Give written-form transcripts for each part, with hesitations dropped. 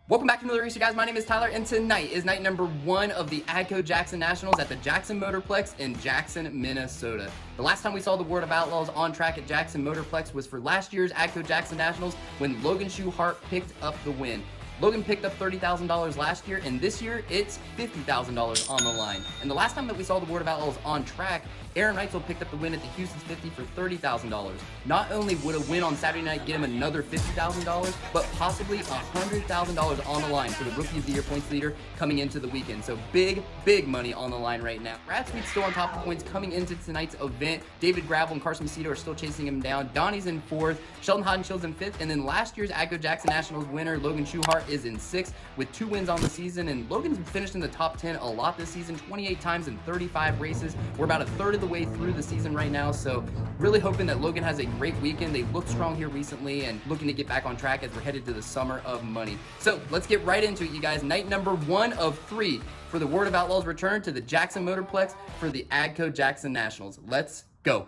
Welcome back to another racer, guys. My name is Tyler, and tonight is night number 1 of the AGCO Jackson Nationals at the Jackson Motorplex in Jackson, Minnesota. The last time we saw the World of Outlaws on track at Jackson Motorplex was for last year's AGCO Jackson Nationals when Logan Schchuchart picked up the win. Logan picked up $30,000 last year, and this year it's $50,000 on the line. And the last time that we saw the World of Outlaws on track, Aaron Reitzel picked up the win at the Houston's 50 for $30,000. Not only would a win on Saturday night get him another $50,000, but possibly $100,000 on the line for the Rookie of the Year points leader coming into the weekend. So big money on the line right now. Brad Sweet's still on top of points coming into tonight's event. David Gravel and CARSON MACEDO are still chasing him down. Donnie's in 4th, Sheldon Haudenschild's in 5th, and then last year's AGCO Jackson Nationals winner, Logan Schchuchart, is in 6th with 2 wins on the season. And Logan's finished in the top 10 a lot this season, 28 times in 35 races. We're about a third of the way through the season right now, so really hoping that Logan has a great weekend. They look strong here recently and looking to get back on track as we're headed to the summer of money. So let's get right into it, you guys. Night number 1 of 3 for the World of Outlaws return to the Jackson Motorplex for the AGCO Jackson Nationals. Let's go.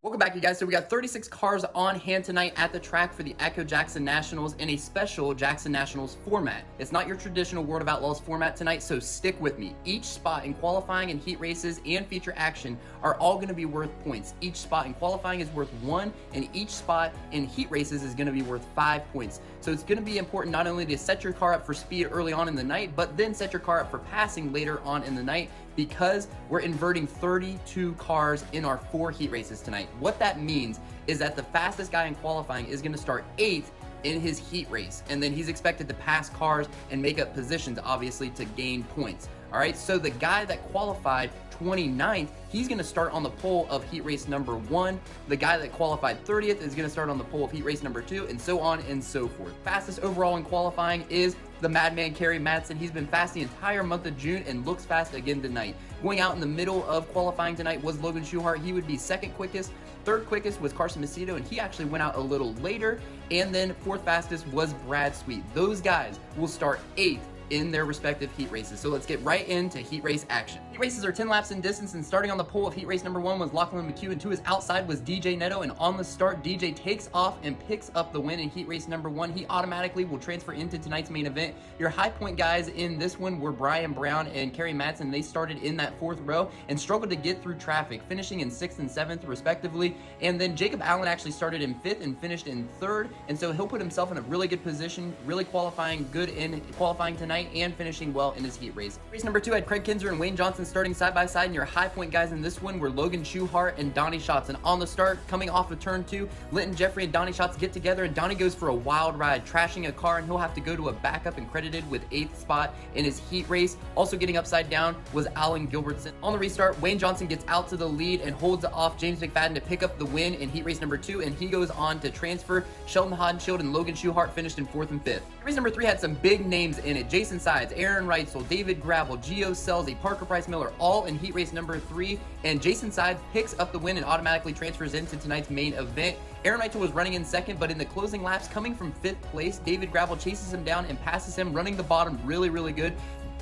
Welcome back, you guys. So we got 36 cars on hand tonight at the track for the AGCO Jackson Nationals in a special Jackson Nationals format. It's not your traditional World of Outlaws format tonight, so stick with me. Each spot in qualifying and heat races and feature action are all going to be worth points. Each spot in qualifying is worth 1, and each spot in heat races is going to be worth 5 points. So it's going to be important not only to set your car up for speed early on in the night, but then set your car up for passing later on in the night, because we're inverting 32 cars in our 4 heat races tonight. What that means is that the fastest guy in qualifying is going to start 8th in his heat race, and then he's expected to pass cars and make up positions, obviously, to gain points. All right, so the guy that qualified 29th, he's going to start on the pole of heat race number 1. The guy that qualified 30th is going to start on the pole of heat race number 2, and so on and so forth. Fastest overall in qualifying is the madman Kerry Madsen. He's been fast the entire month of June and looks fast again tonight. Going out in the middle of qualifying tonight was Logan Schchuchart. He would be 2nd quickest. 3rd quickest was CARSON MACEDO, and he actually went out a little later. And then 4th fastest was Brad Sweet. Those guys will start 8th in their respective heat races. So let's get right into heat race action. Heat races are 10 laps in distance, and starting on the pole of heat race number 1 was Lachlan McHugh, and to his outside was DJ Neto, and on the start, DJ takes off and picks up the win in heat race number 1. He automatically will transfer into tonight's main event. Your high point guys in this one were Brian Brown and Kerry Madsen. They started in that 4th row and struggled to get through traffic, finishing in 6th and 7th respectively. And then Jacob Allen actually started in 5th and finished in 3rd, and so he'll put himself in a really good position, really qualifying good in qualifying tonight and finishing well in his heat race. Race number 2 had Craig Kinzer and Wayne Johnson starting side by side, and your high point guys in this one were Logan Schchuchart and DONNY SCHATZ. And on the start, coming off of turn 2, Linton Jeffrey and DONNY SCHATZ get together, and Donnie goes for a wild ride, trashing a car, and he'll have to go to a backup and credited with 8th spot in his heat race. Also getting upside down was Alan Gilbertson. On the restart, Wayne Johnson gets out to the lead and holds off James McFadden to pick up the win in heat race number 2, and he goes on to transfer. Sheldon Haudenschild and Logan Schchuchart finished in 4th and 5th. Race number 3 had some big names in it. Jason Sides, Aaron Reitzel, David Gravel, Gio Selzy, Parker Price Miller, all in heat race number 3, and Jason Sides picks up the win and automatically transfers into tonight's main event. Aaron Reitzel was running in 2nd, but in the closing laps, coming from 5th place, David Gravel chases him down and passes him, running the bottom really good.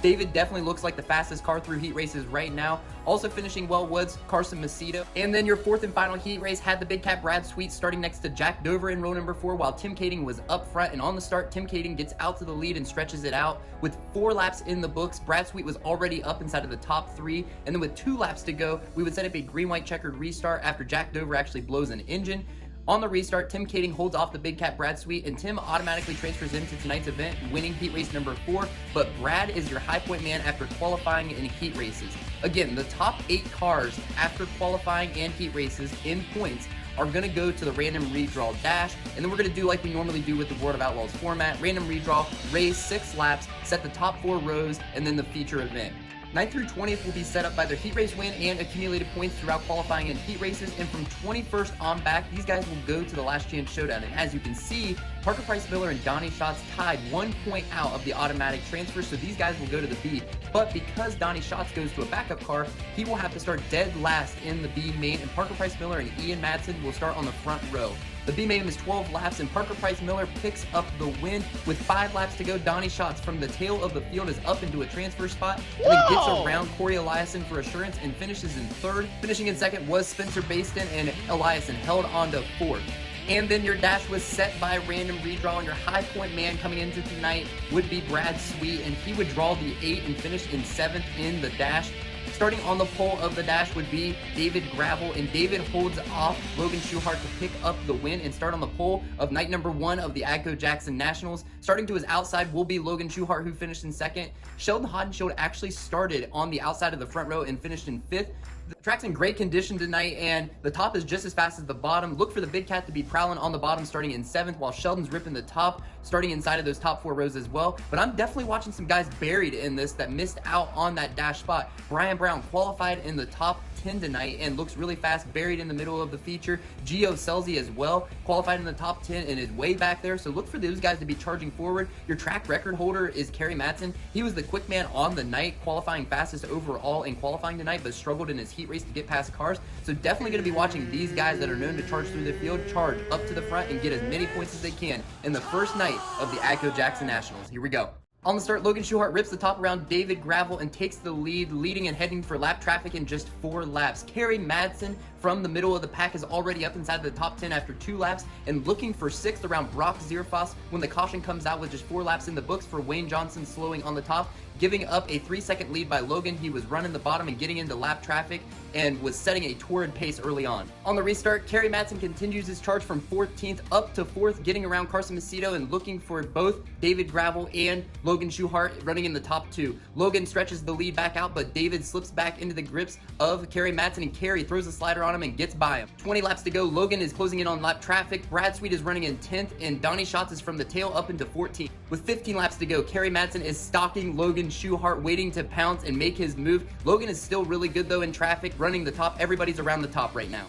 David definitely looks like the fastest car through heat races right now. Also finishing well was CARSON MACEDO. And then your 4th and final heat race had the big cat Brad Sweet starting next to Jack Dover in row number 4, while Tim Kading was up front. And on the start, Tim Kading gets out to the lead and stretches it out. With 4 laps in the books, Brad Sweet was already up inside of the top 3. And then with 2 laps to go, we would set up a green-white checkered restart after Jack Dover actually blows an engine. On the restart, Tim Kading holds off the big cat Brad Sweet, and Tim automatically transfers into tonight's event, winning heat race number 4. But Brad is your high point man after qualifying in heat races. Again, the top 8 cars after qualifying and heat races in points are going to go to the random redraw dash, and then we're going to do like we normally do with the World of Outlaws format. Random redraw, race 6 laps, set the top 4 rows, and then the feature event. 9th through 20th will be set up by their heat race win and accumulated points throughout qualifying and heat races, and from 21st on back, these guys will go to the last chance showdown. And as you can see, Parker Price Miller and Donny Schatz tied 1 point out of the automatic transfer, so these guys will go to the B. But because Donny Schatz goes to a backup car, he will have to start dead last in the B main, and Parker Price Miller and Ian Madsen will start on the front row. The B main is 12 laps, and Parker Price Miller picks up the win. With 5 laps to go, Donny Schatz from the tail of the field is up into a transfer spot, and then gets around Corey Eliason for assurance and finishes in third. Finishing in second was Spencer Baston, and Eliason held on to fourth. And then your dash was set by random redraw, and your high point man coming into tonight would be Brad Sweet, and he would draw the 8 and finish in 7th in the dash. Starting on the pole of the dash would be David Gravel, and David holds off Logan Schuchart to pick up the win and start on the pole of night number 1 of the AGCO Jackson Nationals. Starting to his outside will be Logan Schuchart, who finished in 2nd. Sheldon Haudenschild actually started on the outside of the front row and finished in 5th. The track's in great condition tonight, and the top is just as fast as the bottom. Look for the Big Cat to be prowling on the bottom starting in 7th, while Sheldon's ripping the top starting inside of those top 4 rows as well. But I'm definitely watching some guys buried in this that missed out on that dash spot. Brian Brown qualified in the top 10 tonight and looks really fast, buried in the middle of the feature. Gio Selzy as well, qualified in the top 10 and is way back there, so look for those guys to be charging forward. Your track record holder is Kerry Madsen. He was the quick man on the night, qualifying fastest overall in qualifying tonight, but struggled in his heat race to get past cars. So definitely going to be watching these guys that are known to charge through the field, charge up to the front and get as many points as they can in the first night of the AGCO Jackson Nationals. Here we go. On the start, Logan Schuchart rips the top around David Gravel and takes the lead, leading and heading for lap traffic in just 4 laps. Kerry Madsen from the middle of the pack is already up inside the top 10 after 2 laps and looking for 6th around Brock Zierfoss when the caution comes out with just 4 laps in the books for Wayne Johnson slowing on the top, giving up a 3-second lead by Logan. He was running the bottom and getting into lap traffic and was setting a torrid pace early on. On the restart, Kerry Madsen continues his charge from 14th up to 4th, getting around CARSON MACEDO and looking for both David Gravel and Logan Schuchart running in the top 2. Logan stretches the lead back out, but David slips back into the grips of Kerry Madsen, and Kerry throws a slider on him and gets by him. 20 laps to go, Logan is closing in on lap traffic. Brad Sweet is running in 10th, and Donny Schatz is from the tail up into 14th. With 15 laps to go, Kerry Madsen is stalking Logan Schuchart, waiting to pounce and make his move. Logan is still really good though in traffic, running the top. Everybody's around the top right now.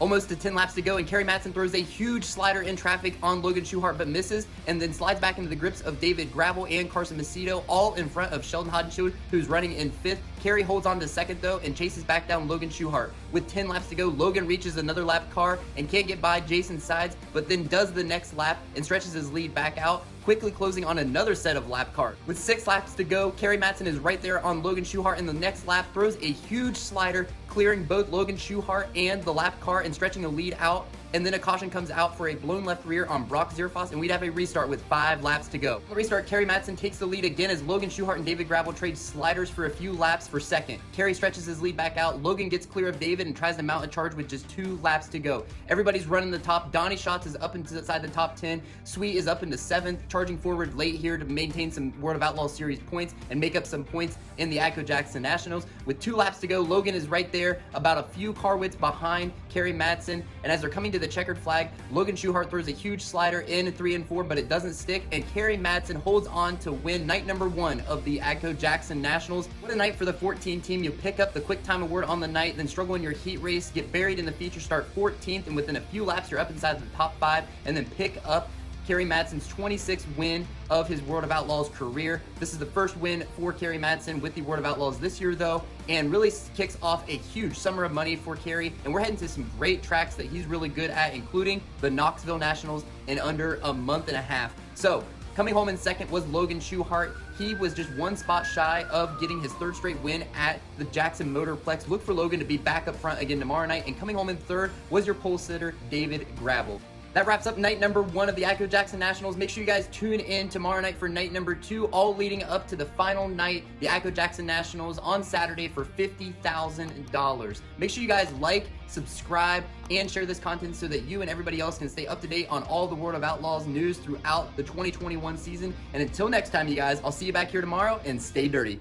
Almost to 10 laps to go, and Kerry Madsen throws a huge slider in traffic on Logan Schuchart but misses, and then slides back into the grips of David Gravel and CARSON MACEDO, all in front of Sheldon Haudenschild, who's running in 5th. Kerry holds on to 2nd though and chases back down Logan Schuchart. With 10 laps to go, Logan reaches another lap car and can't get by Jason Sides, but then does the next lap and stretches his lead back out, quickly closing on another set of lap cars. With 6 laps to go, Kerry Madsen is right there on Logan Schuchart in the next lap, throws a huge slider, clearing both Logan Schuchart and the lap car and stretching the lead out. And then a caution comes out for a blown left rear on Brock Zierfoss, and we'd have a restart with 5 laps to go. On the restart, Kerry Madsen takes the lead again as Logan Schuchart and David Gravel trade sliders for a few laps for 2nd. Kerry stretches his lead back out. Logan gets clear of David and tries to mount a charge with just 2 laps to go. Everybody's running the top. Donny Schatz is up inside the top 10. Sweet is up into 7th, charging forward late here to maintain some World of Outlaws series points and make up some points in the AGCO Jackson Nationals. With 2 laps to go, Logan is right there, about a few car widths behind Kerry Madsen, and as they're coming to the checkered flag, Logan Schuchart throws a huge slider in 3 and 4, but it doesn't stick, and Kerry Madsen holds on to win night number 1 of the AGCO Jackson Nationals. What a night for the 14 team. You pick up the quick time award on the night, then struggle in your heat race, get buried in the feature, start 14th, and within a few laps you're up inside the top 5, and then pick up Kerry Madsen's 26th win of his World of Outlaws career. This is the first win for Kerry Madsen with the World of Outlaws this year though, and really kicks off a huge summer of money for Kerry, and we're heading to some great tracks that he's really good at, including the Knoxville Nationals in under a month and a half. So coming home in 2nd was Logan Schuchart. He was just 1 spot shy of getting his 3rd straight win at the Jackson Motorplex. Look for Logan to be back up front again tomorrow night, and coming home in 3rd was your pole sitter David Gravel. That wraps up night number 1 of the AGCO Jackson Nationals. Make sure you guys tune in tomorrow night for night number 2, all leading up to the final night, the AGCO Jackson Nationals on Saturday for $50,000. Make sure you guys like, subscribe, and share this content so that you and everybody else can stay up to date on all the World of Outlaws news throughout the 2021 season. And until next time, you guys, I'll see you back here tomorrow, and stay dirty.